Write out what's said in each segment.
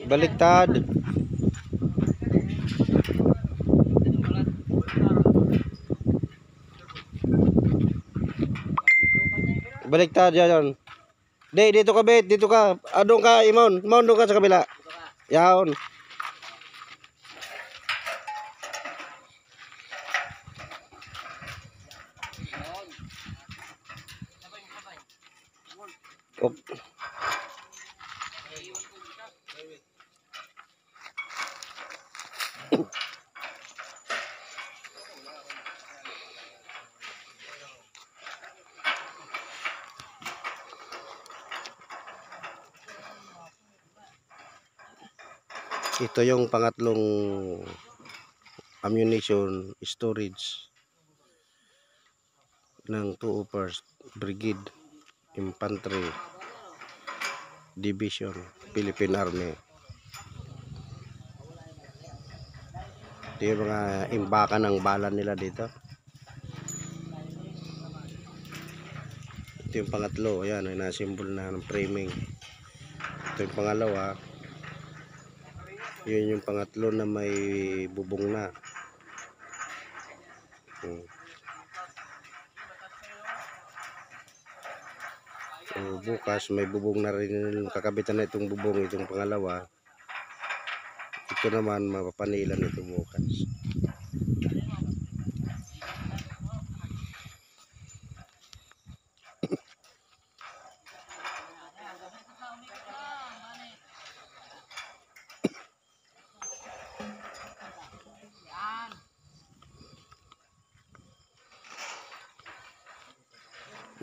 Baliktad. Baliktad yan. Dito ka, bet. Dito ka. Doon ka, Imon. Imon, doon ka sa kabila. Yaon. Ito yung pangatlong ammunition storage ng 201st Brigade Infantry Division, Philippine Army. Ito yung mga imbakan ng bala nila dito. Ito yung pangatlo, ayan, ay nasimbol na ng framing. Ito yung pangalawa, yun yung pangatlo na may bubong na. So, bukas may bubong na rin, kakabitan na itong bubong, itong pangalawa. Ito naman mapapanilan ito bukas.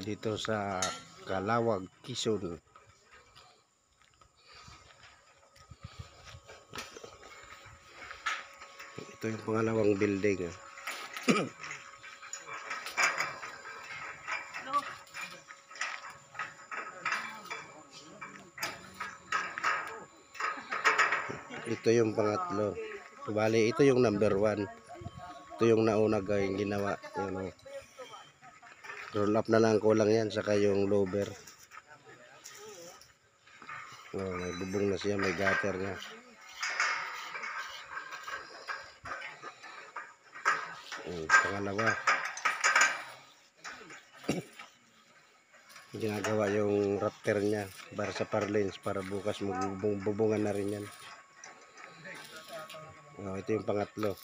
Dito sa Calawag, Quezon. Ito yung pangalawang building. Ito yung pangatlo. Bali, ito yung number 1. Ito yung nauna yung ginawa. Yung roll up na lang kulang yan, saka yung lower. May bubong na siya, may gutter na. Pangalawa. Ginagawa yung rafter niya para sa parlins, para bukas magbubungan na rin yan. Ito yung pangatlo.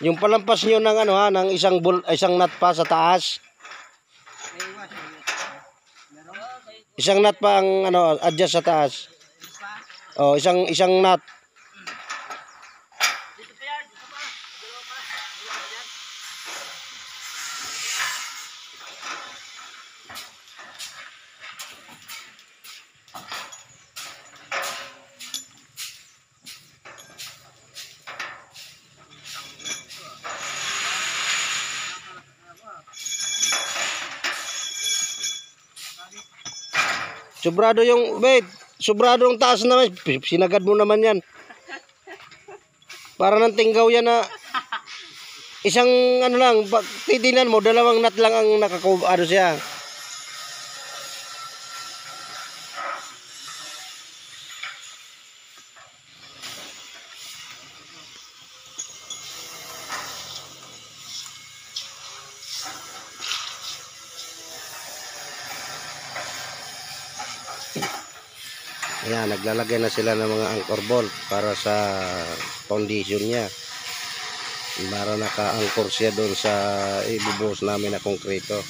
Yung palampas nyo ng ano ha, ng isang nut pa sa taas. Isang nut pa ang ano, adjust sa taas. Oh, isang nut. Sobrado yung bed, sobrado yung taas naman. Sinagad mo naman yan. Para ng tinggaw yan na isang ano lang, titinan mo, dalawang nut lang ang ano siya. Ayan, naglalagay na sila ng mga anchor bolt para sa foundation niya. Para naka-anchor siya doon sa ibubuhos namin na konkreto.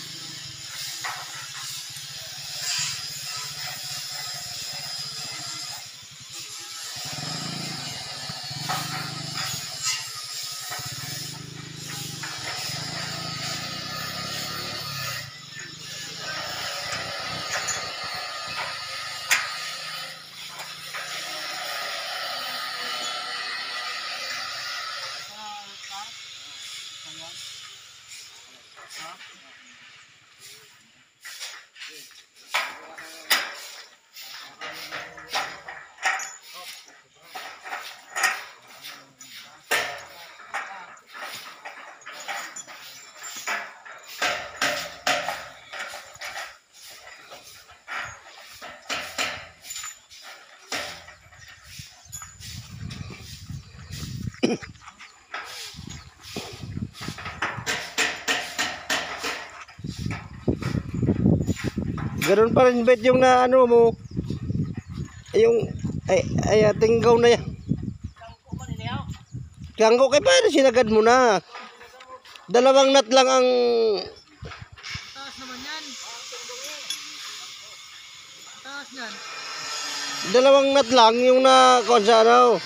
Ganun pa rin bet yung na ano mo. Yung ay tinggaw na yan. Kangko kay paano sinagad mo na? Dalawang nut lang ang Taas naman yan. Taas yan. dalawang nut lang yung na kung sa ano.